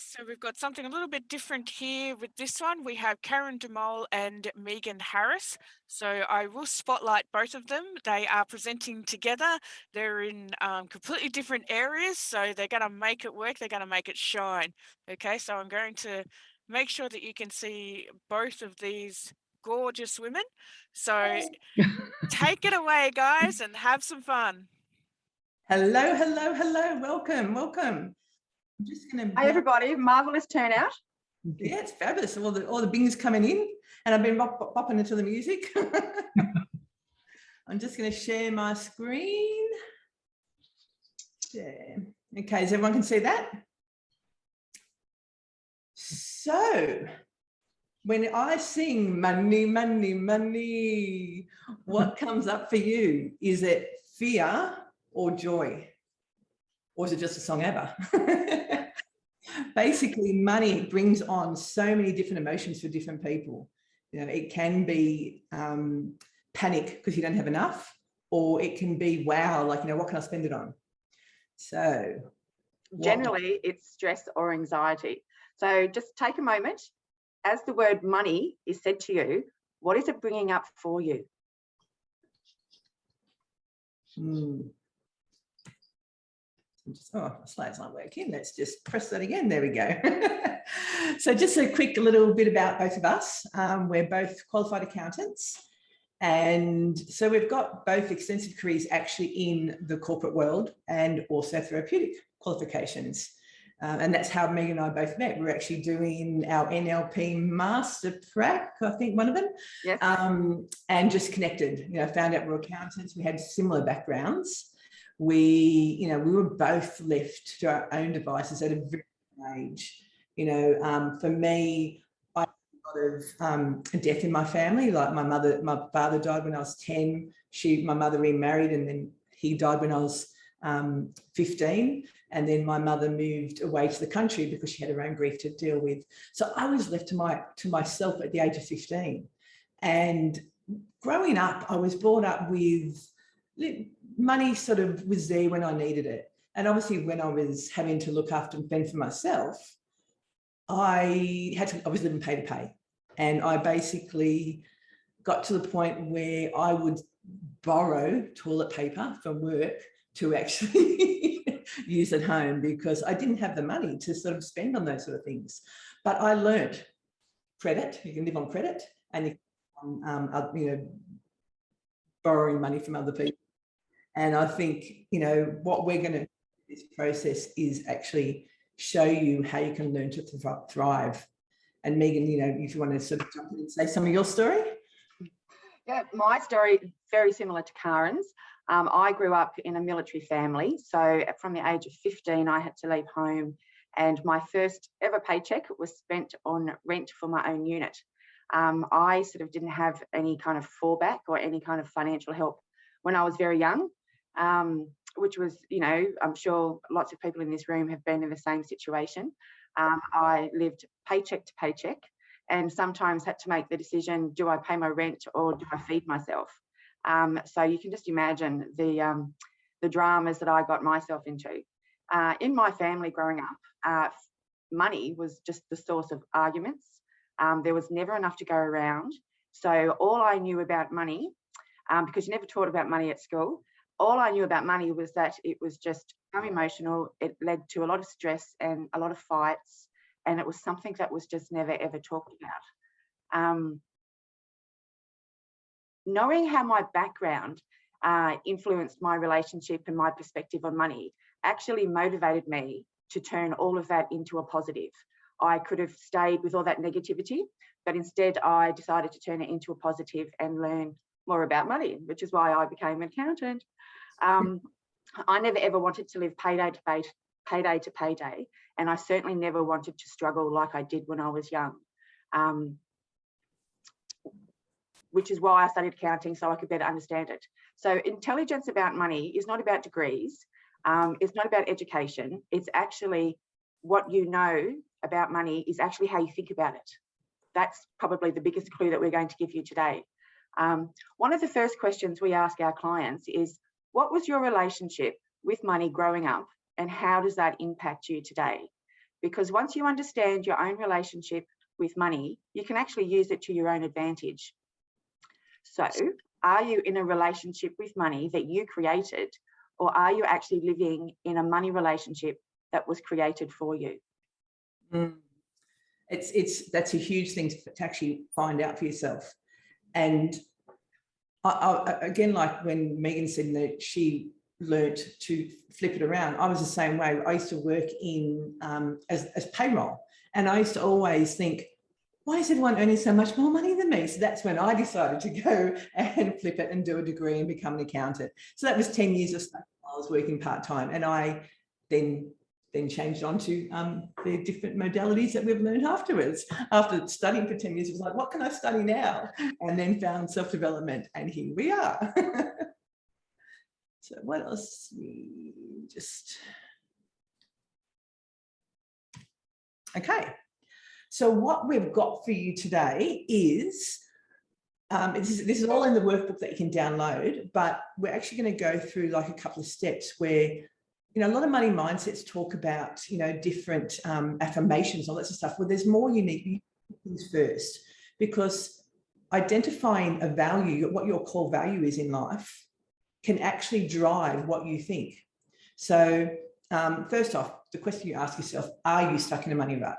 So we've got something a little bit different here with this one. We have Karyn and Megan Harris. So I will spotlight both of them. They are presenting together. They're in completely different areas, so they're going to make it work. They're going to make it shine. Okay, so I'm going to make sure that you can see both of these gorgeous women. So take it away, guys, and have some fun. Hello, hello, hello. Welcome, welcome. I'm just going to. Hi, everybody. Marvelous turnout. Yeah, it's fabulous. All the bing's coming in, and I've been bopping into the music. I'm just going to share my screen. Yeah. Okay, so everyone can see that? So, when I sing money, money, money, what comes up for you? Is it fear or joy? Or is it just a song ever? Basically, money brings on so many different emotions for different people. You know, it can be panic because you don't have enough, or it can be wow, like, you know, what can I spend it on? So generally it's stress or anxiety. So just take a moment. As the word money is said to you, what is it bringing up for you? Oh, slide's not working. Let's just press that again. There we go. So just a quick little bit about both of us. We're both qualified accountants. And so we've got both extensive careers actually in the corporate world and also therapeutic qualifications. And that's how Megan and I both met. We're actually doing our NLP master prac, I think one of them. Yes. And just connected, you know, found out we're accountants. We had similar backgrounds. We were both left to our own devices at a very young age. You know, for me, I had a lot of death in my family. Like my father died when I was 10. My mother remarried, and then he died when I was 15. And then my mother moved away to the country because she had her own grief to deal with. So I was left to myself at the age of 15. And growing up, I was brought up with money sort of was there when I needed it. And obviously when I was having to look after and fend for myself, I was living pay to pay. And I basically got to the point where I would borrow toilet paper from work to actually use at home because I didn't have the money to sort of spend on those sort of things. But I learned credit. You can live on credit, and you can, borrowing money from other people. And I think, you know, what we're going to do in this process is actually show you how you can learn to thrive. And Megan, you know, if you want to sort of jump in and say some of your story. Yeah, my story very similar to Karyn's. I grew up in a military family. So from the age of 15, I had to leave home, and my first ever paycheck was spent on rent for my own unit. I sort of didn't have any kind of fallback or any kind of financial help when I was very young, which was, you know, I'm sure lots of people in this room have been in the same situation. I lived paycheck to paycheck and sometimes had to make the decision, do I pay my rent or do I feed myself? So you can just imagine the dramas that I got myself into. In my family growing up, money was just the source of arguments. There was never enough to go around. So all I knew about money, because you never taught about money at school, all I knew about money was that it was just so emotional. It led to a lot of stress and a lot of fights. And it was something that was just never, ever talked about. Knowing how my background influenced my relationship and my perspective on money actually motivated me to turn all of that into a positive. I could have stayed with all that negativity, but instead I decided to turn it into a positive and learn more about money, which is why I became an accountant. I never ever wanted to live payday to payday, and I certainly never wanted to struggle like I did when I was young, which is why I studied accounting, so I could better understand it. So intelligence about money is not about degrees, it's not about education, it's actually what you know about money is actually how you think about it. That's probably the biggest clue that we're going to give you today. One of the first questions we ask our clients is, what was your relationship with money growing up and how does that impact you today? because once you understand your own relationship with money, you can actually use it to your own advantage. So are you in a relationship with money that you created, or are you actually living in a money relationship that was created for you? That's a huge thing to actually find out for yourself. And I, again, like when Megan said that she learnt to flip it around, I was the same way. I used to work in as payroll, and I used to always think, why is everyone earning so much more money than me? So that's when I decided to go and flip it and do a degree and become an accountant. So that was 10 years of stuff while I was working part-time. And I then changed on to the different modalities that we've learned afterwards. After studying for 10 years, it was like, what can I study now? And then found self-development, and here we are. So what else? Okay. So what we've got for you today is, this is all in the workbook that you can download, but we're actually going to go through like a couple of steps where, a lot of money mindsets talk about, different affirmations, all that sort of stuff. Well, there's more unique things first, because identifying a value, what your core value is in life, can actually drive what you think. So first off, the question you ask yourself, are you stuck in a money rut?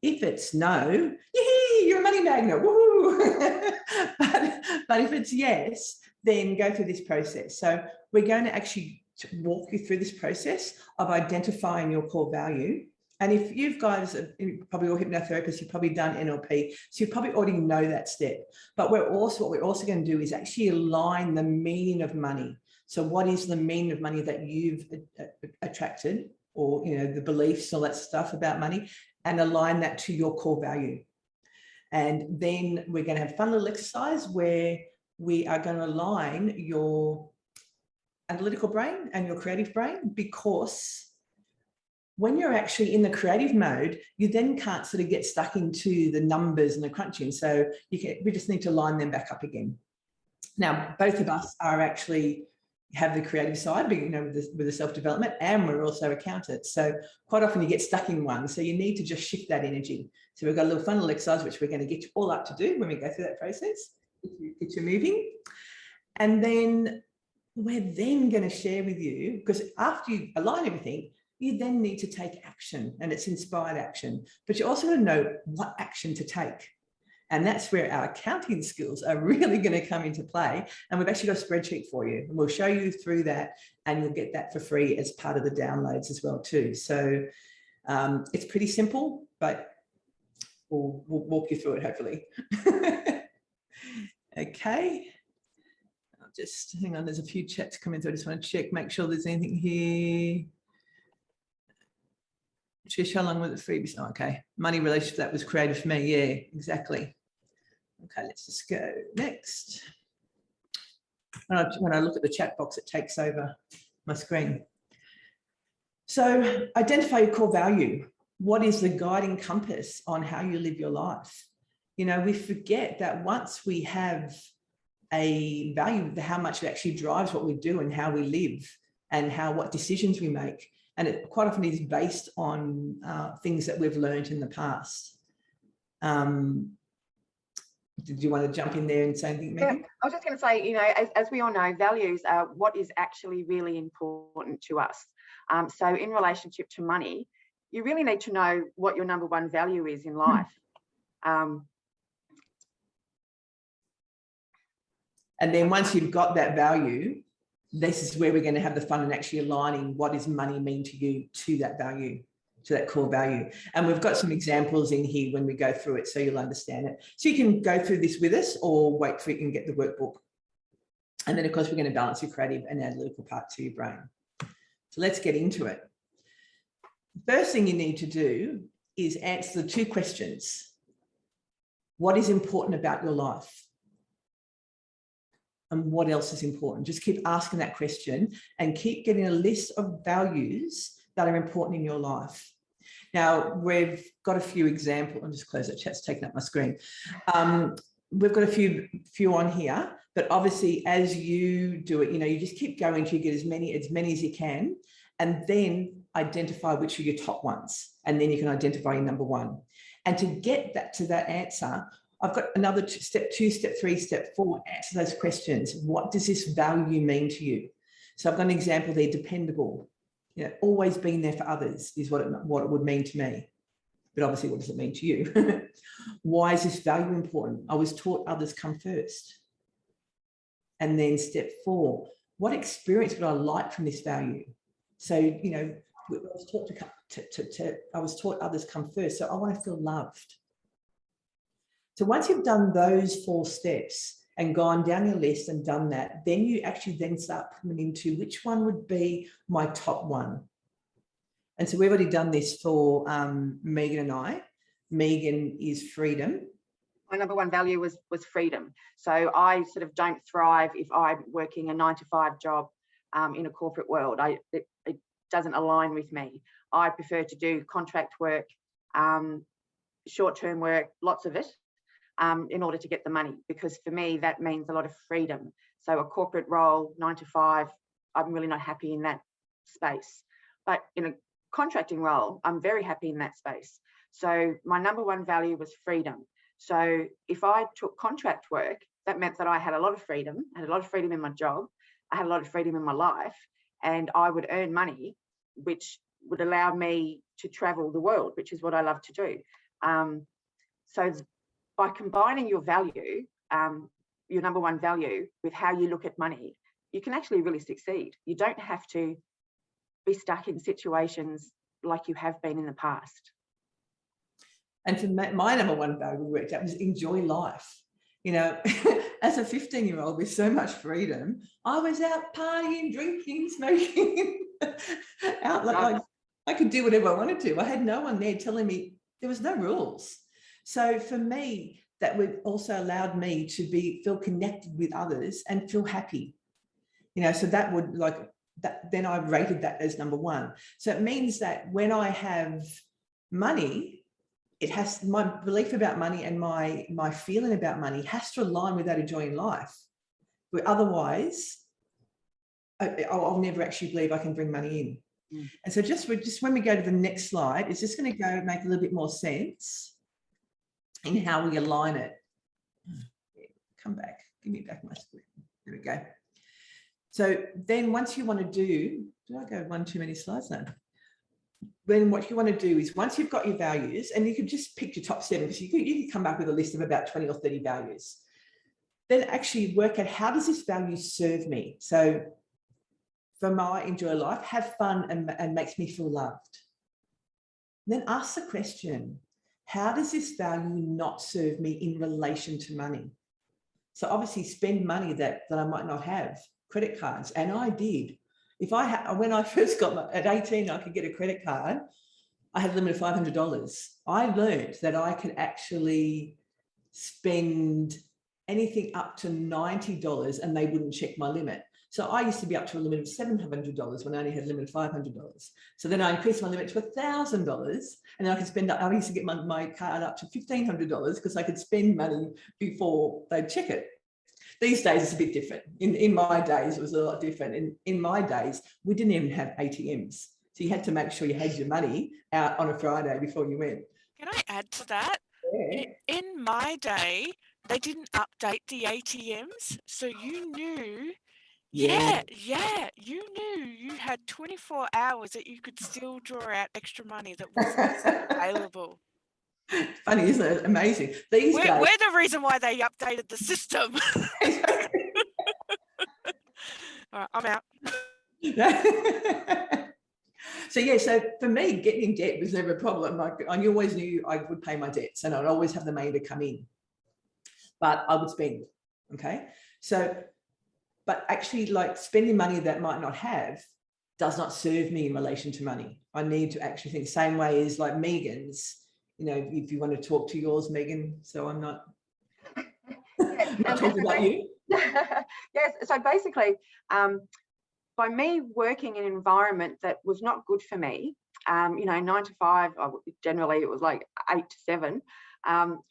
If it's no, yee, you're a money magnet, woohoo! but if it's yes, then go through this process. So we're going to actually walk you through this process of identifying your core value. And if you guys are probably all hypnotherapists, you've probably done NLP, so you probably already know that step. But what we're also going to do is actually align the meaning of money. So what is the meaning of money that you've attracted, or the beliefs, all that stuff about money, and align that to your core value. And then we're going to have a fun little exercise where we are going to align your analytical brain and your creative brain, because when you're actually in the creative mode, you then can't sort of get stuck into the numbers and the crunching. So we just need to line them back up again. Now, both of us are actually have the creative side, but with the self-development, and we're also accountants. So quite often you get stuck in one. So you need to just shift that energy. So we've got a little fun little exercise, which we're going to get you all up to do when we go through that process, get you moving. And then we're then going to share with you, because after you align everything, you then need to take action, and it's inspired action, but you also got to know what action to take. And that's where our accounting skills are really going to come into play. And we've actually got a spreadsheet for you, and we'll show you through that, and you'll get that for free as part of the downloads as well too. So it's pretty simple, but we'll walk you through it hopefully. Okay. I'll just hang on. There's a few chats coming through. I just want to check, make sure there's anything here. Trish, how long was it freebies? Oh, okay. Money relationship that was created for me. Yeah, exactly. Okay, let's just go next. When I look at the chat box, it takes over my screen. So identify your core value. What is the guiding compass on how you live your life? We forget that once we have a value, how much it actually drives what we do and how we live and what decisions we make. And it quite often is based on things that we've learned in the past. Did you want to jump in there and say anything, Megan? Yeah, I was just going to say, as we all know, values are what is actually really important to us. So in relationship to money, you really need to know what your number one value is in life. And then once you've got that value, this is where we're going to have the fun and actually aligning what does money mean to you to that value, to that core value. And we've got some examples in here when we go through it, so you'll understand it. So you can go through this with us, or wait for it and get the workbook. And then of course we're going to balance your creative and analytical part to your brain. So let's get into it. The first thing you need to do is answer the two questions. What is important about your life? And what else is important? Just keep asking that question and keep getting a list of values that are important in your life. Now, we've got a few examples. I'll just close that chat's taking up my screen. We've got a few on here, but obviously as you do it, you just keep going till you get as many as you can. And then identify which are your top ones, and then you can identify your number one. And to get that to that answer, I've got another step 2, step 3, step 4, answer those questions. What does this value mean to you? So I've got an example there, dependable. You know, always being there for others is what it would mean to me. But obviously, what does it mean to you? Why is this value important? I was taught others come first. And then step 4, what experience would I like from this value? So, you know, I was taught others come first. So I want to feel loved. So once you've done those 4 steps and gone down your list and done that, then you actually then start putting into which one would be my top one. And so we've already done this for Megan and I. Megan is freedom. My number one value was freedom. So I sort of don't thrive if I'm working a 9-to-5 job in a corporate world. It doesn't align with me. I prefer to do contract work, short-term work, lots of it, in order to get the money, because for me that means a lot of freedom. So a corporate role, 9-to-5, I'm really not happy in that space. But in a contracting role, I'm very happy in that space. So my number one value was freedom. So if I took contract work, that meant that I had a lot of freedom. I had a lot of freedom in my job. I had a lot of freedom in my life, and I would earn money, which would allow me to travel the world, which is what I love to do. So by combining your value, your number one value, with how you look at money, you can actually really succeed. You don't have to be stuck in situations like you have been in the past. And for my number one value we worked out was enjoy life. You know, as a 15-year-old with so much freedom, I was out partying, drinking, smoking, out like I could do whatever I wanted to. I had no one there telling me, there was no rules. So for me, that would also allowed me to feel connected with others and feel happy. You know, so that would then I rated that as number one. So it means that when I have money, it has, my belief about money and my feeling about money has to align with that enjoying life. But otherwise, I'll never actually believe I can bring money in. And so just when we go to the next slide, it's just going to go make a little bit more sense in how we align it. Come back, give me back my screen. There we go. So then once you want to did I go one too many slides now? Then what you want to do is, once you've got your values, and you could just pick your top 7, because you could come back with a list of about 20 or 30 values, then actually work out, how does this value serve me? So for my enjoy life, have fun and makes me feel loved. Then ask the question, how does this value not serve me in relation to money? So obviously spend money that I might not have, credit cards, and I did. When I first got at 18, I could get a credit card. I had a limit of $500. I learned that I could actually spend anything up to $90 and they wouldn't check my limit. So I used to be up to a limit of $700 when I only had a limit of $500. So then I increased my limit to $1,000, and then I could spend, I used to get my card up to $1,500 because I could spend money before they'd check it. These days it's a bit different. In my days it was a lot different. In my days, we didn't even have ATMs. So you had to make sure you had your money out on a Friday before you went. Can I add to that? Yeah. In my day, they didn't update the ATMs. So you knew, you knew you had 24 hours that you could still draw out extra money that was available. Funny, isn't it? Amazing. These days, we're the reason why they updated the system. All right, I'm out. So for me, getting in debt was never a problem. I always knew I would pay my debts and I'd always have the money to come in, but I would spend. Okay. So, but actually, like, spending money that might not have does not serve me in relation to money. I need to actually think, same way as like Megan's, you know, if you want to talk to yours, Megan, so I'm not, not talking about you. Yes. So basically, by me working in an environment that was not good for me, 9 to 5, generally it was like 8 to 7,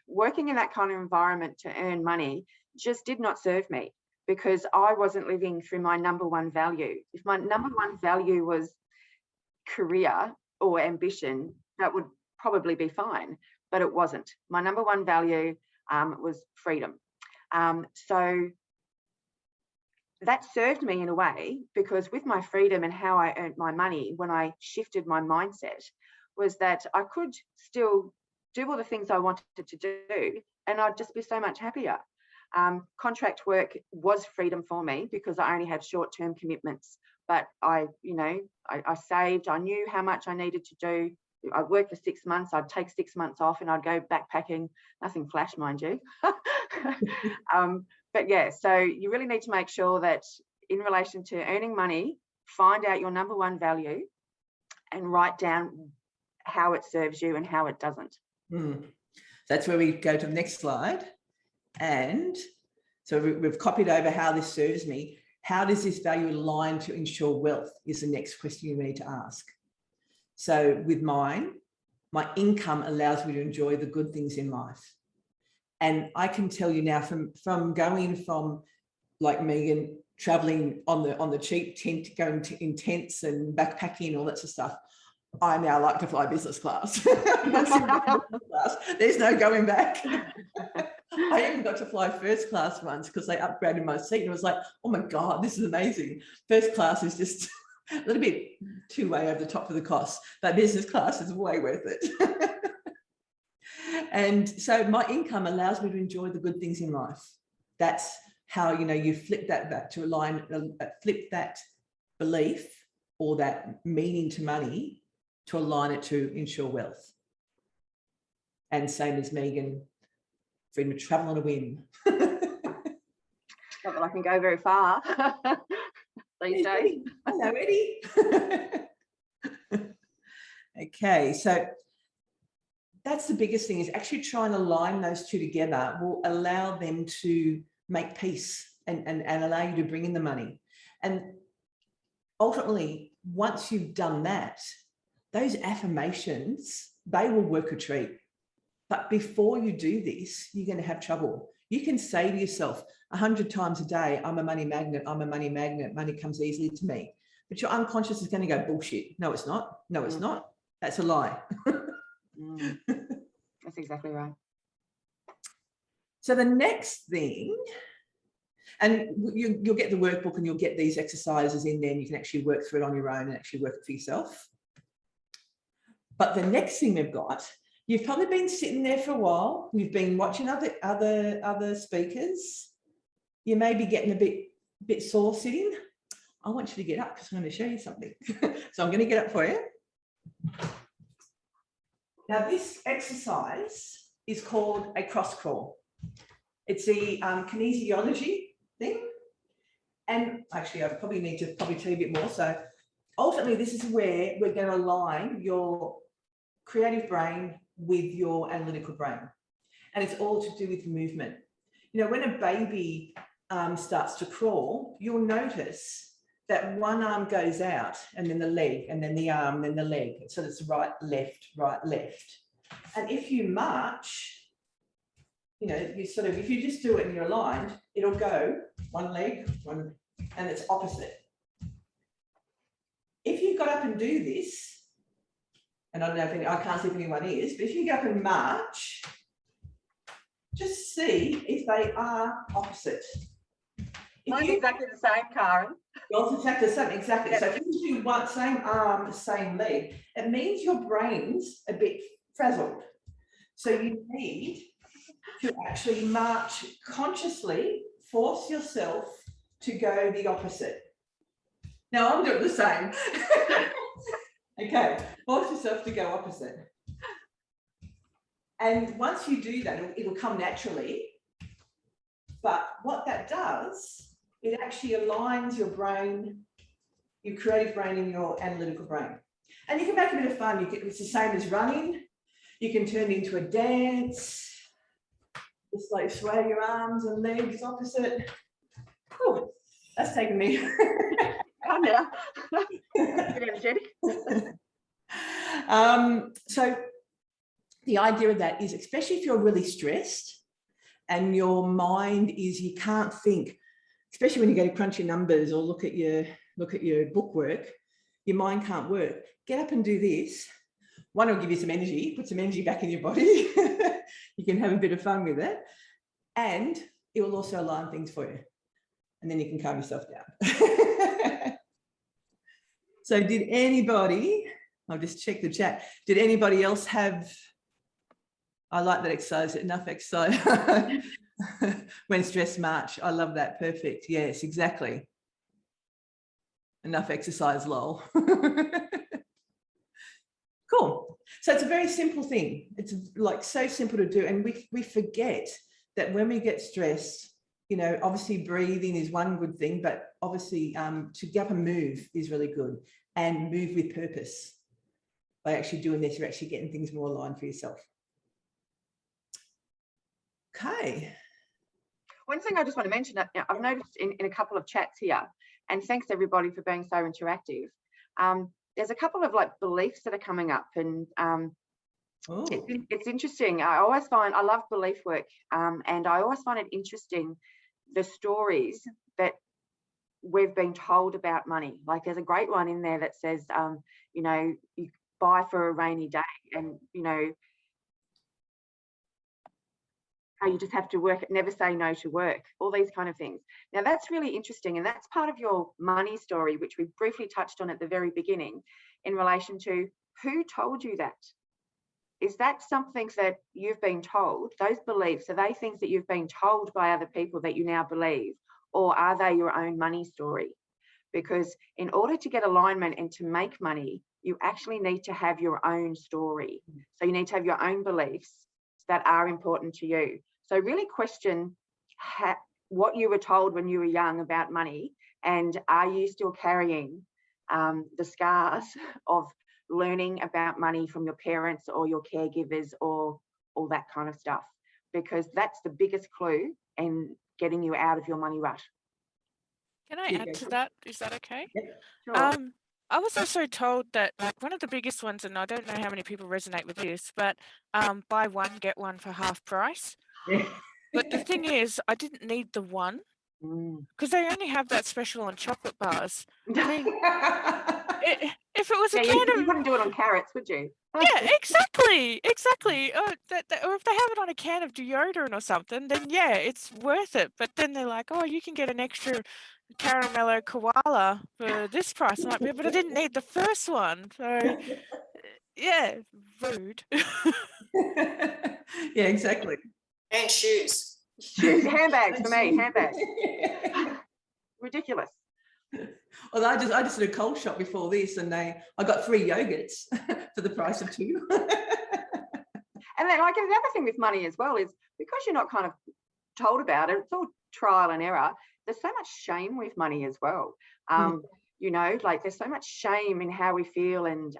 working in that kind of environment to earn money just did not serve me, because I wasn't living through my number one value. If my number one value was career or ambition, that would probably be fine, but it wasn't. My number one value was freedom. So that served me in a way, because with my freedom and how I earned my money, when I shifted my mindset, was that I could still do all the things I wanted to do, and I'd just be so much happier. Contract work was freedom for me because I only had short-term commitments, but I saved. I knew how much I needed to do. I'd work for 6 months, I'd take 6 months off, and I'd go backpacking. Nothing flash, mind you. But yeah, so you really need to make sure that in relation to earning money, find out your number one value and write down how it serves you and how it doesn't. That's where we go to the next slide. And so we've copied over how this serves me. How does this value align to ensure wealth is the next question you need to ask. So with mine, my income allows me to enjoy the good things in life. And I can tell you now, from going from, like Megan, traveling on the cheap tent, going to in tents and backpacking and all that sort of stuff, I now like to fly business class. There's no going back. I even got to fly first class once because they upgraded my seat, and it was like, oh my God, this is amazing. First class is just a little bit too way over the top of the cost, but business class is way worth it. And so my income allows me to enjoy the good things in life. That's how, you flip that back to align, flip that belief or that meaning to money to align it to ensure wealth. And same as Megan, freedom to travel on a whim. Not that I can go very far these days. Hello, Eddie. Okay, so that's the biggest thing, is actually try and align those two together will allow them to make peace and allow you to bring in the money. And ultimately, once you've done that, those affirmations, they will work a treat. But before you do this, you're going to have trouble. You can say to yourself 100 times a day, I'm a money magnet, I'm a money magnet, money comes easily to me. But your unconscious is going to go, bullshit. No, it's not. No, it's not. That's a lie. That's exactly right. So the next thing, and you'll get the workbook and you'll get these exercises in there, and you can actually work through it on your own and actually work it for yourself. But the next thing we've got, you've probably been sitting there for a while. You've been watching other speakers. You may be getting a bit sore sitting. I want you to get up because I'm going to show you something. So I'm going to get up for you. Now, this exercise is called a cross crawl. It's the kinesiology thing. And actually, I probably need to tell you a bit more. So ultimately, this is where we're going to align your creative brain with your analytical brain. And it's all to do with movement. When a baby starts to crawl, you'll notice that one arm goes out and then the leg, and then the arm, then the leg. So it's right, left, right, left. And if you march, if you just do it and you're aligned, it'll go one leg, one, and it's opposite. If you got up and do this, and I don't know if I can't see if anyone is, but if you go up and march, just see if they are opposite. Mine's exactly the same, Karyn. Well, it's exactly the same, exactly. Yeah. So if you do one, same arm, same leg, it means your brain's a bit frazzled. So you need to actually march consciously, force yourself to go the opposite. Now I'm doing the same. Okay, force yourself to go opposite. And once you do that, it'll come naturally. But what that does, it actually aligns your brain, your creative brain and your analytical brain. And you can make a bit of fun. It's the same as running. You can turn it into a dance. Just like sway your arms and legs opposite. Oh, that's taken me. Come now. Get energetic. So the idea of that is, especially if you're really stressed and your mind is, you can't think, especially when you go to crunch your numbers or look at your bookwork, your mind can't work. Get up and do this. One will give you some energy, put some energy back in your body. You can have a bit of fun with it. And it will also align things for you. And then you can calm yourself down. So did anybody, I'll just check the chat. Did anybody else have, I like that exercise, enough exercise. When stress march, I love that. Perfect. Yes, exactly. Enough exercise, lol. Cool. So it's a very simple thing. It's like so simple to do. And we forget that when we get stressed, you know, obviously breathing is one good thing, but obviously to get up and move is really good, and move with purpose. By actually doing this, you're actually getting things more aligned for yourself. Okay. One thing I just want to mention, I've noticed in a couple of chats here, and thanks everybody for being so interactive. There's a couple of like beliefs that are coming up, and it's interesting. I love belief work, and I always find it interesting the stories that we've been told about money. Like there's a great one in there that says, you know, you buy for a rainy day, and you know, how you just have to work, never say no to work, all these kind of things. Now that's really interesting, and that's part of your money story, which we briefly touched on at the very beginning in relation to who told you that. Is that something that you've been told? Those beliefs, are they things that you've been told by other people that you now believe, or are they your own money story? Because in order to get alignment and to make money, you actually need to have your own story. So you need to have your own beliefs that are important to you. So really question what you were told when you were young about money, and are you still carrying the scars of learning about money from your parents or your caregivers or all that kind of stuff, because that's the biggest clue in getting you out of your money rut. Can I add to that? Is that okay? Yeah, sure. I was also told that like one of the biggest ones, and I don't know how many people resonate with this, but buy one, get one for half price. Yeah. But the thing is, I didn't need the one because they only have that special on chocolate bars. I mean, if it was a can you wouldn't do it on carrots, would you? Yeah, exactly. Or if they have it on a can of deodorant or something, then yeah, it's worth it. But then they're like, oh, you can get an extra caramello koala for this price. I'm like, but I didn't need the first one. So yeah, rude. Yeah, exactly. And shoes. Handbags for me, handbags. Ridiculous. Well, I just did a cold shop before this, and I got 3 yogurts for the price of 2. And then like the other thing with money as well is because you're not kind of told about it, it's all trial and error. There's so much shame with money as well. You know, like there's so much shame in how we feel, and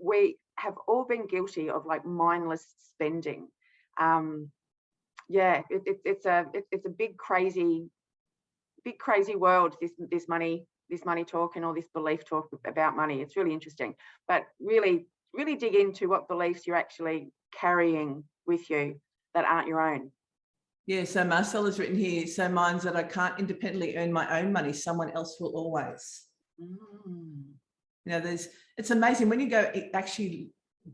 we have all been guilty of like mindless spending. Yeah, it's a big crazy world, this money talk and all this belief talk about money. It's really interesting, but really dig into what beliefs you're actually carrying with you that aren't your own. Yeah, so Marcel has written here, so mine's that I can't independently earn my own money, someone else will always. You know, it's amazing when you go actually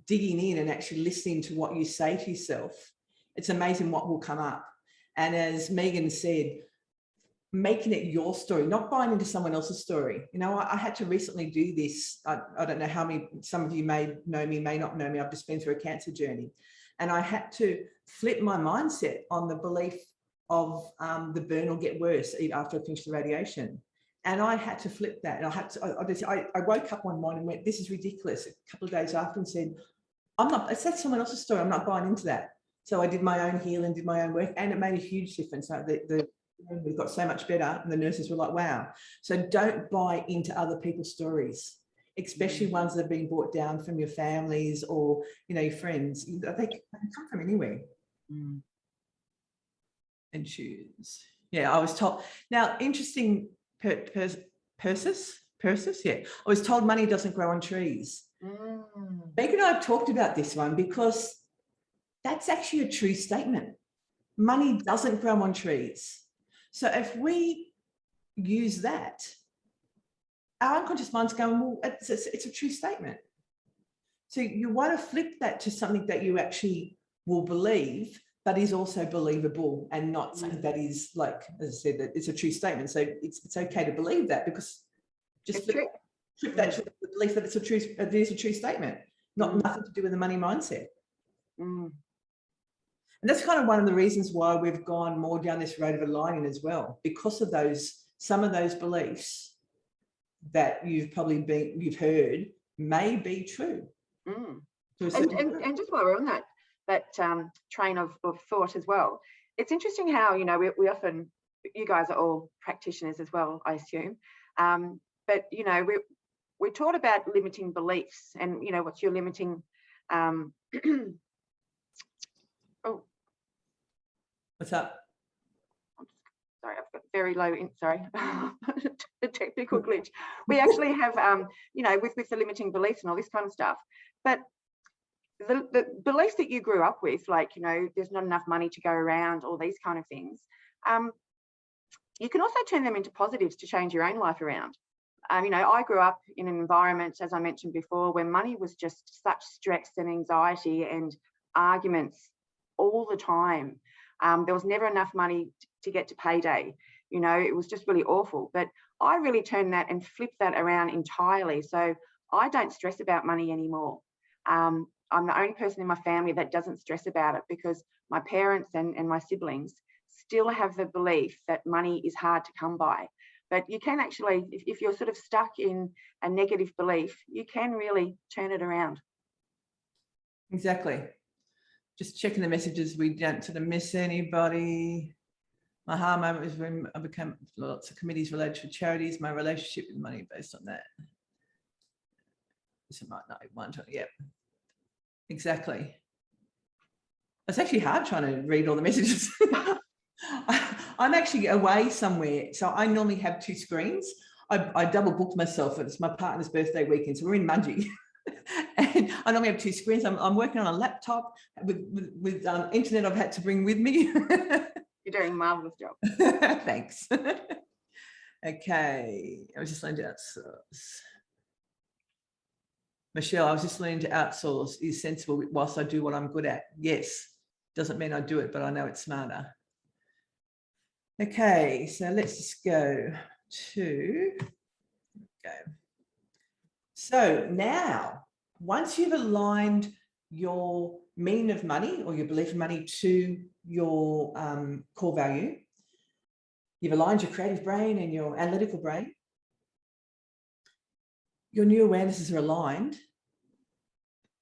digging in and actually listening to what you say to yourself. It's amazing what will come up. And as Megan said, making it your story, not buying into someone else's story. You know, I had to recently do this. I don't know how many, some of you may know me, may not know me. I've just been through a cancer journey. And I had to flip my mindset on the belief of the burn will get worse after I finish the radiation. And I had to flip that. And I woke up one morning and went, this is ridiculous. A couple of days after, and said, that's someone else's story. I'm not buying into that. So I did my own healing, did my own work, and it made a huge difference. We got so much better, and the nurses were like, wow. So don't buy into other people's stories, especially ones that have been brought down from your families or, you know, your friends. They can come from anywhere. And shoes. Yeah, I was told. Now, interesting, Persis, yeah. I was told money doesn't grow on trees. Megan and I have talked about this one because that's actually a true statement. Money doesn't grow on trees. So if we use that, our unconscious mind's going, well, it's a true statement. So you want to flip that to something that you actually will believe, but is also believable, and not something that is, like, as I said, that it's a true statement. So it's okay to believe that, because just flip that to the belief that it is a true statement, nothing to do with the money mindset. And that's kind of one of the reasons why we've gone more down this road of aligning as well, because of some of those beliefs that you've heard may be true. And just while we're on that train of thought as well, it's interesting how, you know, we often, you guys are all practitioners as well, I assume, but, you know, we're taught about limiting beliefs, and, you know, what's your limiting oh, what's up? Sorry, I've got very low sorry, the technical glitch. We actually have, you know, with the limiting beliefs and all this kind of stuff, but the beliefs that you grew up with, like, you know, there's not enough money to go around, all these kind of things, you can also turn them into positives to change your own life around. You know, I grew up in an environment, as I mentioned before, where money was just such stress and anxiety and arguments all the time. There was never enough money to get to payday. You know, it was just really awful. But I really turned that and flipped that around entirely. So I don't stress about money anymore. I'm the only person in my family that doesn't stress about it, because my parents and my siblings still have the belief that money is hard to come by. But you can actually, if you're sort of stuck in a negative belief, you can really turn it around. Exactly. Just checking the messages we don't sort of miss anybody. My aha moment was when I became lots of committees related to charities. My relationship with money based on that. This might not be one. Yep. Exactly. It's actually hard trying to read all the messages. I'm actually away somewhere, so I normally have two screens. I double booked myself. It's my partner's birthday weekend, so we're in Mudgee. And I normally have two screens. I'm working on a laptop with internet I've had to bring with me. You're doing a marvellous job. Thanks. Okay, I was just learning to outsource. Michelle, I was just learning to outsource is sensible whilst I do what I'm good at. Yes, doesn't mean I do it, but I know it's smarter. Okay, so let's just go to, So now, once you've aligned your meaning of money or your belief in money to your core value, you've aligned your creative brain and your analytical brain, your new awarenesses are aligned,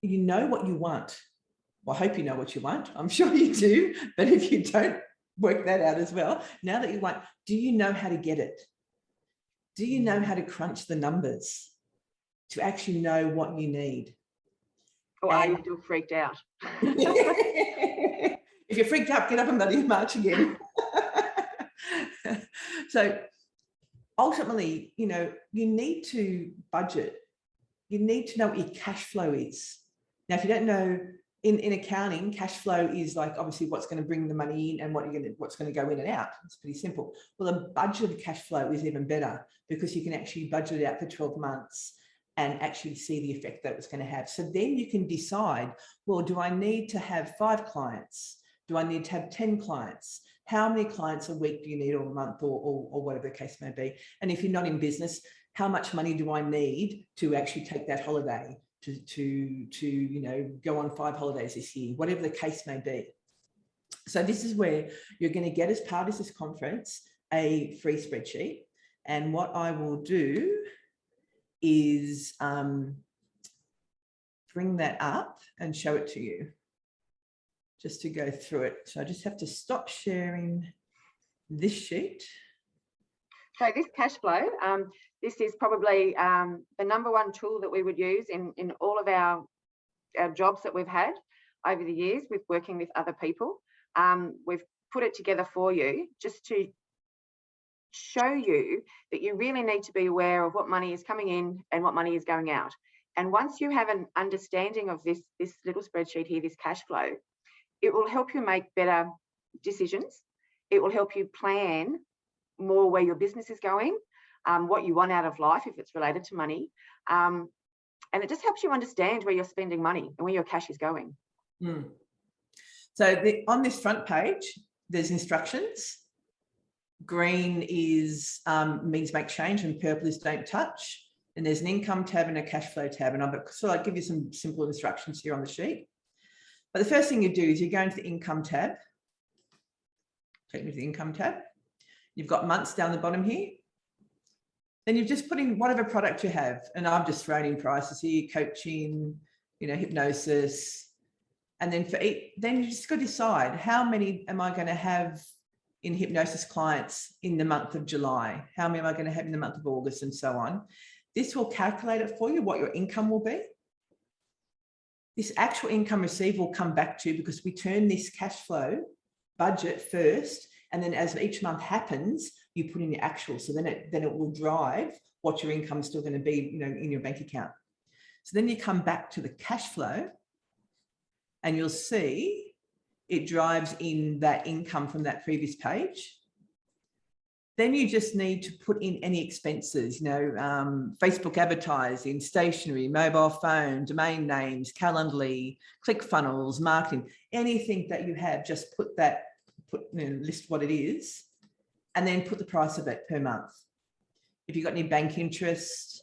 you know what you want. Well, I hope you know what you want. I'm sure you do, but if you don't, work that out as well. Now that you want, do you know how to get it? Do you know how to crunch the numbers to actually know what you need? Or are you still freaked out? If you're freaked out, get up and bloody march again. So ultimately, you know, you need to budget. You need to know what your cash flow is. Now, if you don't know, in accounting, cash flow is like obviously what's going to bring the money in and what's going to go in and out. It's pretty simple. Well, a budgeted cash flow is even better, because you can actually budget it out for 12 months and actually see the effect that it's going to have. So then you can decide, well, do I need to have 5 clients? Do I need to have 10 clients? How many clients a week do you need, or a month, or whatever the case may be? And if you're not in business, how much money do I need to actually take that holiday, to you know, go on 5 holidays this year, whatever the case may be. So this is where you're going to get, as part of this conference, a free spreadsheet. And what I will do is bring that up and show it to you, just to go through it. So I just have to stop sharing this sheet. So this cash flow, this is probably the number one tool that we would use in all of our jobs that we've had over the years with working with other people. We've put it together for you just to show you that you really need to be aware of what money is coming in and what money is going out. And once you have an understanding of this little spreadsheet here, this cash flow, it will help you make better decisions. It will help you plan more where your business is going. what you want out of life if it's related to money. And it just helps you understand where you're spending money and where your cash is going. So on this front page, there's instructions. Green is means make change, and purple is don't touch. And there's an income tab and a cash flow tab. And I'll give you some simple instructions here on the sheet. But the first thing you do is you go into the income tab. Take me to the income tab. You've got months down the bottom here. Then you've just put in whatever product you have. And I've just thrown in prices here, coaching, hypnosis. And then then you just got to decide, how many am I going to have in hypnosis clients in the month of July? How many am I going to have in the month of August, and so on? This will calculate it for you, what your income will be. This actual income received will come back to you, because we turn this cash flow budget first, and then as each month happens, you put in the actual. So then it will drive what your income is still going to be, in your bank account. So then you come back to the cash flow, and you'll see it drives in that income from that previous page. Then you just need to put in any expenses, Facebook advertising, stationery, mobile phone, domain names, Calendly, ClickFunnels, marketing, anything that you have, just list what it is, and then put the price of it per month. If you've got any bank interest,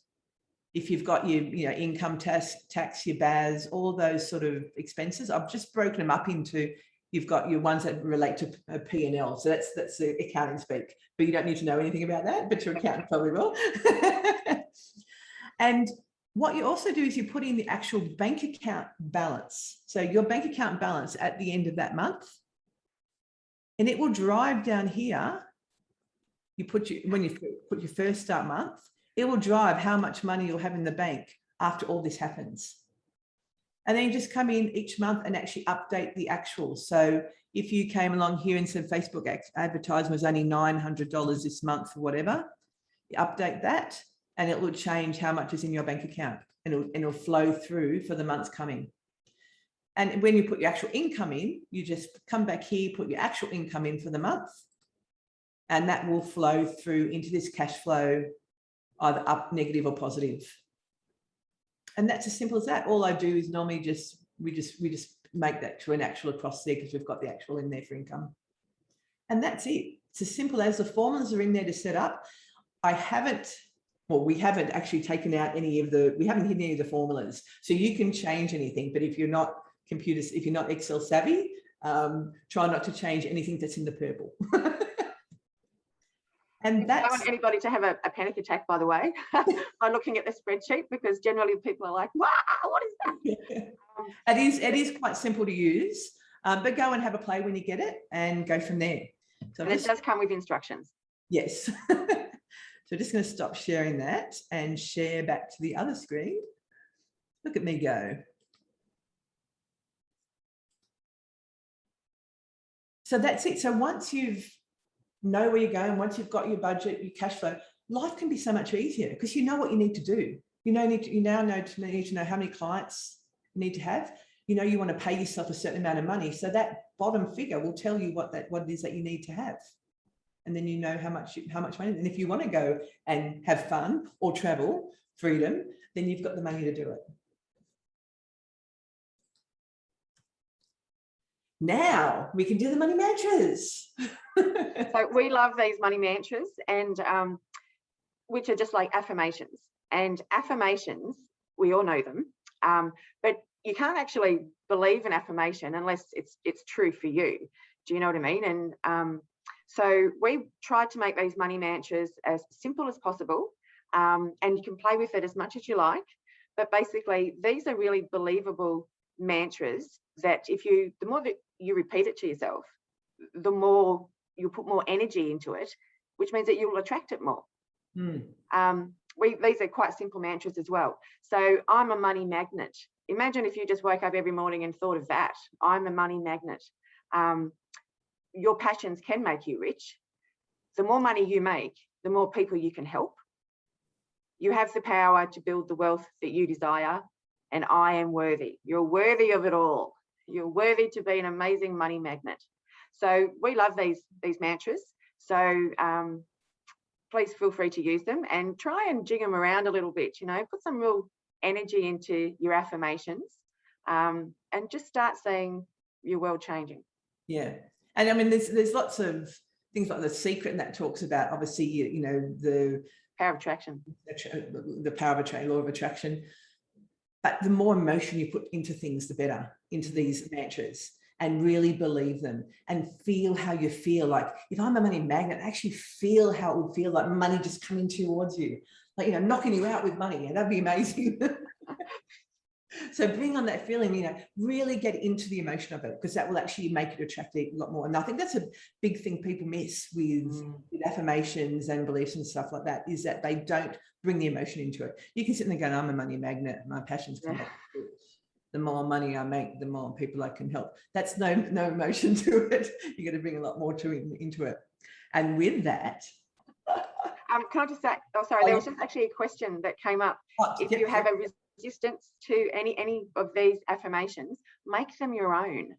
if you've got your income tax, your BAS, all those sort of expenses, I've just broken them up into, you've got your ones that relate to a P&L. So that's the accounting speak, but you don't need to know anything about that, but your accountant probably will. And what you also do is you put in the actual bank account balance. So your bank account balance at the end of that month, and it will drive down here. When you put your first start month, it will drive how much money you'll have in the bank after all this happens. And then you just come in each month and actually update the actual. So if you came along here and said Facebook advertising was only $900 this month or whatever, you update that, and it will change how much is in your bank account, and it'll flow through for the months coming. And when you put your actual income in, you just come back here, put your actual income in for the month, and that will flow through into this cash flow, either up, negative, or positive. And that's as simple as that. All I do is normally we just make that to an actual across there, because we've got the actual in there for income. And that's it. It's as simple as the formulas are in there to set up. We haven't actually taken out we haven't hidden any of the formulas. So you can change anything, but if you're not if you're not Excel savvy, try not to change anything that's in the purple. And that's, I don't want anybody to have a panic attack, by the way, by looking at the spreadsheet, because generally people are like, wow, what is that? It is quite simple to use, but go and have a play when you get it and go from there. So and it does come with instructions. Yes. So I'm just going to stop sharing that and share back to the other screen. Look at me go. So that's it. So once you've know where you're going, once you've got your budget, your cash flow, life can be so much easier, because you know what you need to do. You now need to know how many clients you need to have. You want to pay yourself a certain amount of money. So that bottom figure will tell you what it is that you need to have. And then you know how much money. And if you want to go and have fun or travel, freedom, then you've got the money to do it. Now we can do the money mantras. So we love these money mantras, and which are just like affirmations. And affirmations, we all know them, but you can't actually believe an affirmation unless it's true for you. Do you know what I mean? And so we tried to make these money mantras as simple as possible, and you can play with it as much as you like. But basically, these are really believable mantras that the more that you repeat it to yourself, the more you'll put more energy into it, which means that you'll attract it more. These are quite simple mantras as well. So I'm a money magnet. Imagine if you just woke up every morning and thought of that. I'm a money magnet. Your passions can make you rich. The more money you make, the more people you can help. You have the power to build the wealth that you desire, and I am worthy. You're worthy of it all. You're worthy to be an amazing money magnet. So we love these mantras. So please feel free to use them and try and jig them around a little bit, you know, put some real energy into your affirmations, and just start seeing your world changing. Yeah. And I mean, there's lots of things like The Secret, and that talks about, obviously, you know, the Power of attraction, the power of attraction, law of attraction. But the more emotion you put into things, the better, into these mantras, and really believe them and feel how you feel. Like, if I'm a money magnet, actually feel how it would feel like money just coming towards you, like, you know, knocking you out with money. Yeah, that'd be amazing. So bring on that feeling, you know, really get into the emotion of it, because that will actually make it attract a lot more. And I think that's a big thing people miss with affirmations and beliefs and stuff like that, is that they don't bring the emotion into it. You can sit there going, I'm a money magnet, my passion's connected. The more money I make, the more people I can help. That's no emotion to it. You got to bring a lot more into it. And with that, can I just say, oh, sorry, there was just actually a question that came up. If you have a resistance to any of these affirmations, make them your own.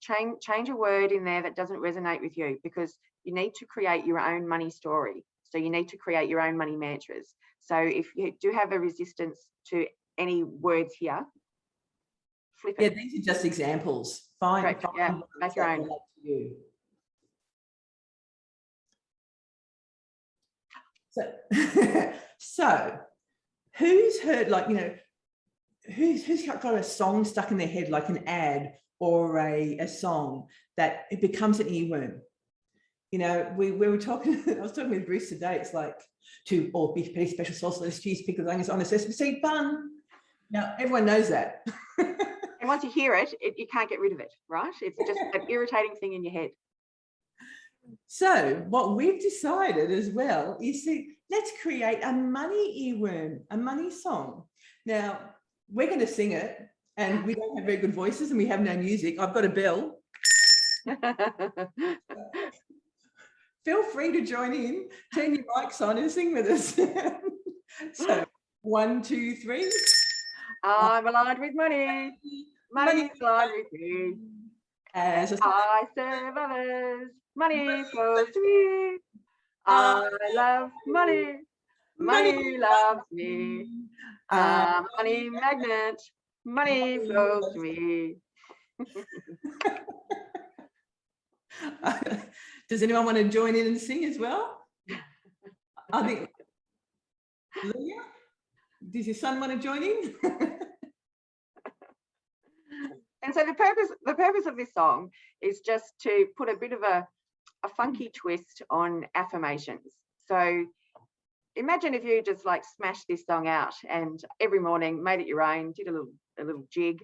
Change a word in there that doesn't resonate with you, because you need to create your own money story. So you need to create your own money mantras. So if you do have a resistance to any words here, flip it. Yeah, these are just examples. Find yeah, make your own. You. So who's heard, like, you know, who's got a song stuck in their head, like an ad or a song that it becomes an earworm? You know, we were talking, I was talking with Bruce today, it's like, to all beef patty, special sauce, lettuce, cheese, pickles, onions on a sesame seed bun. Now, everyone knows that. And once you hear it, you can't get rid of it, right? It's just an irritating thing in your head. So what we've decided as well is that let's create a money earworm, a money song. Now, we're going to sing it, and we don't have very good voices and we have no music. I've got a bell. Feel free to join in, turn your mics on and sing with us. So 1, 2, 3. I'm aligned with money. Money's aligned with me. As I serve others. Money flows to me. I love money. Money loves me. I'm a money magnet. Money flows to me. Does anyone want to join in and sing as well? I think, Leah, does your son want to join in? And so the purpose of this song is just to put a bit of a funky twist on affirmations. So imagine if you just like smashed this song out and every morning made it your own, did a little jig,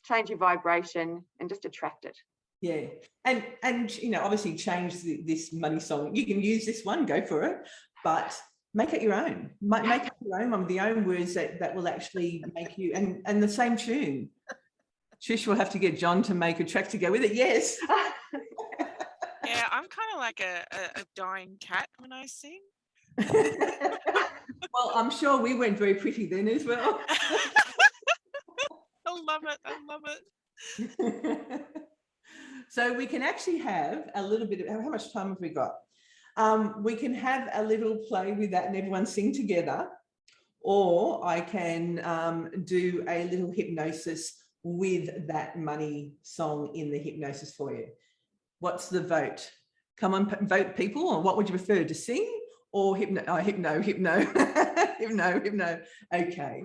change your vibration and just attract it. Yeah, and you know, obviously change this money song. You can use this one, go for it, but make it your own. Make it your own one with the own words that will actually make you, and the same tune. Trish will have to get John to make a track to go with it. Yes. Yeah, I'm kind of like a dying cat when I sing. Well, I'm sure we weren't very pretty then as well. I love it. I love it. So we can actually have a little bit of, how much time have we got? We can have a little play with that and everyone sing together, or I can do a little hypnosis with that money song in the hypnosis for you. What's the vote? Come on, vote people. Or what would you prefer, to sing or hypno? Oh, hypno. Okay.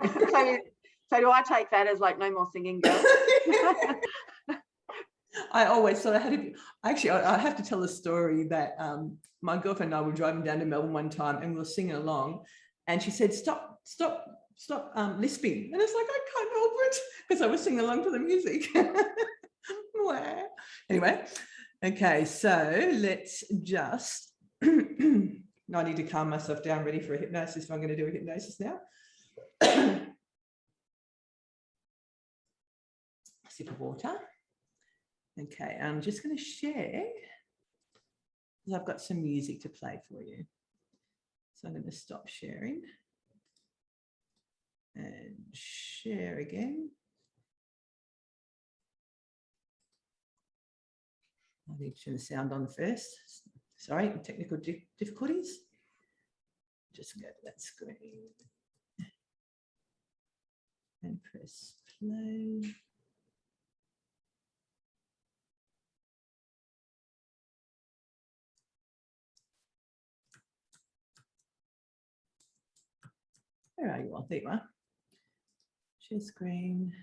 So do I take that as like no more singing, girls? I always thought I had to, actually, I have to tell a story that my girlfriend and I were driving down to Melbourne one time and we were singing along, and she said, stop lisping. And it's like, I can't help it, because I was singing along to the music. Anyway, okay, so let's just, I need to calm myself down, ready for a hypnosis if I'm going to do a hypnosis now. Sip of water. Okay, I'm just going to share, because I've got some music to play for you. So I'm going to stop sharing and share again. I need to turn the sound on first. Sorry, technical difficulties. Just go to that screen and press play. Where are you all? There you are. Share screen.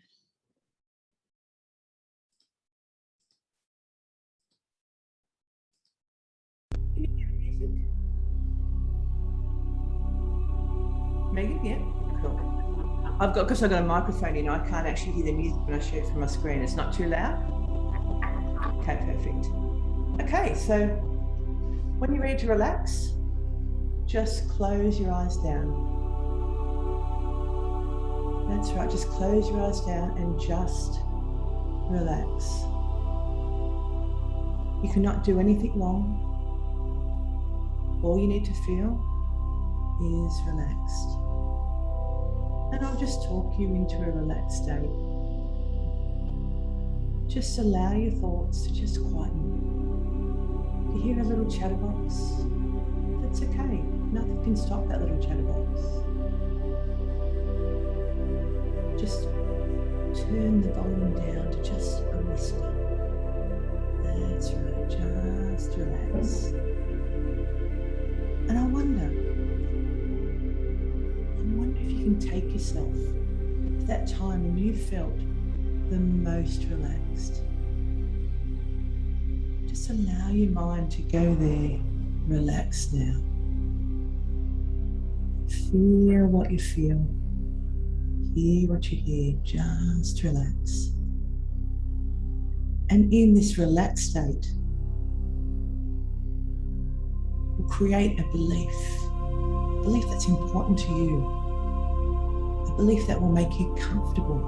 Can you hear the music? Megan, yeah? Cool. Because I've got a microphone in, I can't actually hear the music when I share it from my screen. It's not too loud? Okay, perfect. Okay, so when you're ready to relax, just close your eyes down. That's right, just close your eyes down and just relax. You cannot do anything wrong. All you need to feel is relaxed. And I'll just talk you into a relaxed state. Just allow your thoughts to just quieten. If you hear a little chatterbox, that's okay. Nothing can stop that little chatterbox. Just turn the volume down to just a whisper. That's right, just relax. And I wonder if you can take yourself to that time when you felt the most relaxed. Just allow your mind to go there, relax now. Feel what you feel. Hear what you hear, just relax. And in this relaxed state, we'll create a belief that's important to you, a belief that will make you comfortable.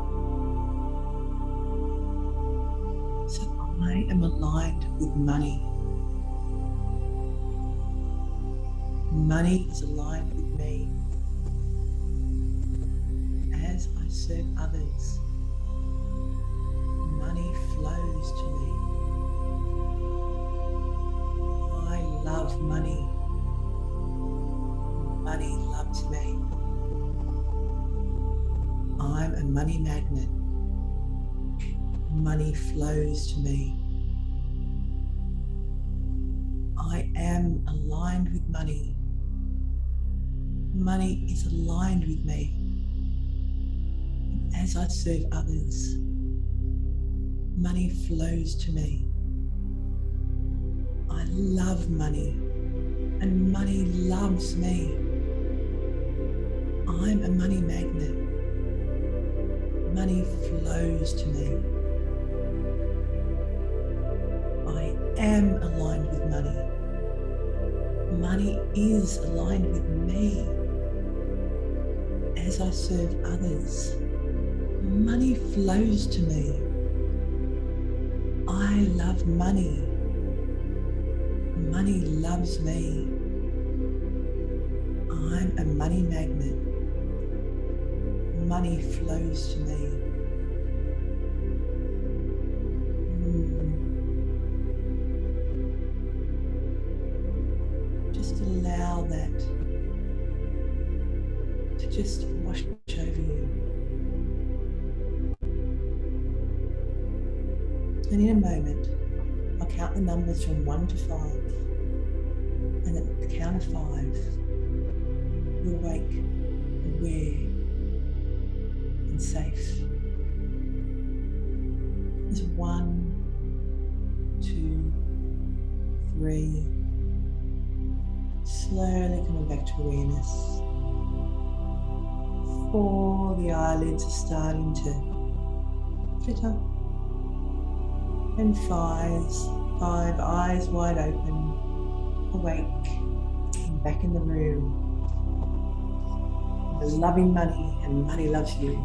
So I am aligned with money. Money is aligned with me. As I serve others, money flows to me. I love money. Money loves me. I'm a money magnet. Money flows to me. I am aligned with money. Money is aligned with me. As I serve others, money flows to me. I love money, and money loves me. I'm a money magnet. Money flows to me. I am aligned with money. Money is aligned with me. As I serve others, money flows to me. I love money. Money loves me. I'm a money magnet. Money flows to me. Just allow that to just wash over you. And in a moment, I'll count the numbers from 1 to 5. And at the count of 5, you're awake, aware, and safe. There's 1, 2, 3. Slowly coming back to awareness. 4, the eyelids are starting to flitter. And 5, eyes wide open, awake, and back in the room. Loving money, and money loves you.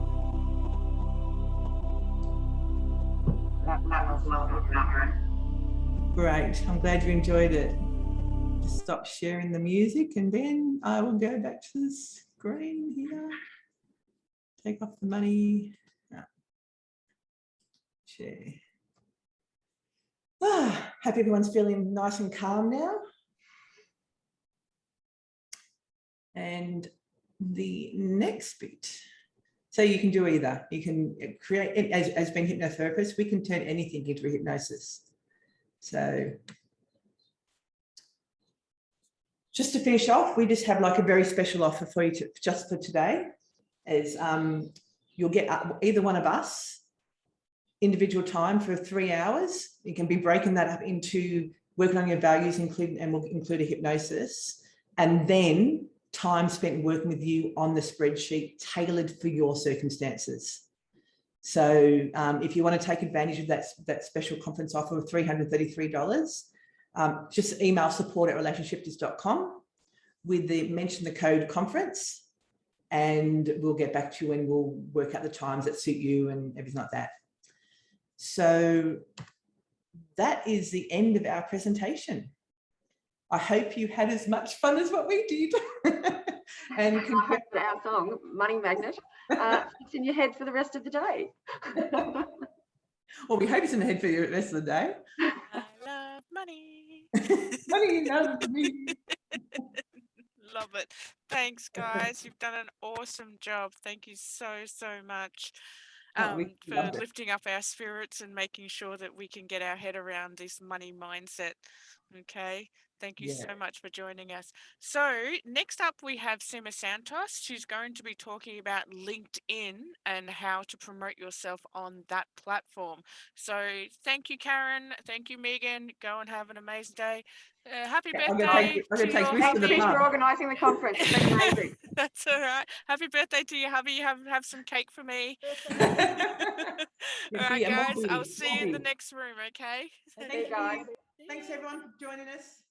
Great, I'm glad you enjoyed it. Just stop sharing the music and then I will go back to the screen here. Take off the money. Share. Hope everyone's feeling nice and calm now. And the next bit, so you can do either. You can create, as being hypnotherapists, we can turn anything into a hypnosis. So just to finish off, we just have like a very special offer for you just for today. Is you'll get either one of us individual time for 3 hours. You can be breaking that up into working on your values, and we'll include a hypnosis, and then time spent working with you on the spreadsheet tailored for your circumstances. So if you want to take advantage of that special conference offer of $333, just email support@relationshifters.com mention the code conference, and we'll get back to you and we'll work out the times that suit you and everything like that. So that is the end of our presentation. I hope you had as much fun as what we did. And I hope that our song, Money Magnet, sits in your head for the rest of the day. Well, we hope it's in the head for the rest of the day. I love money. Money loves me. Love it. Thanks, guys. You've done an awesome job. Thank you so much for lifting up our spirits and making sure that we can get our head around this money mindset. Okay. Thank you so much for joining us. So next up, we have Sima Santos, who's going to be talking about LinkedIn and how to promote yourself on that platform. So thank you, Karyn. Thank you, Megan. Go and have an amazing day. Happy birthday. Thank you for organising the conference. It's been amazing. That's all right. Happy birthday to your hubby. Have some cake for me. All right, guys. I'll see you in the next room, okay? Thank you, guys. Thanks, everyone, for joining us.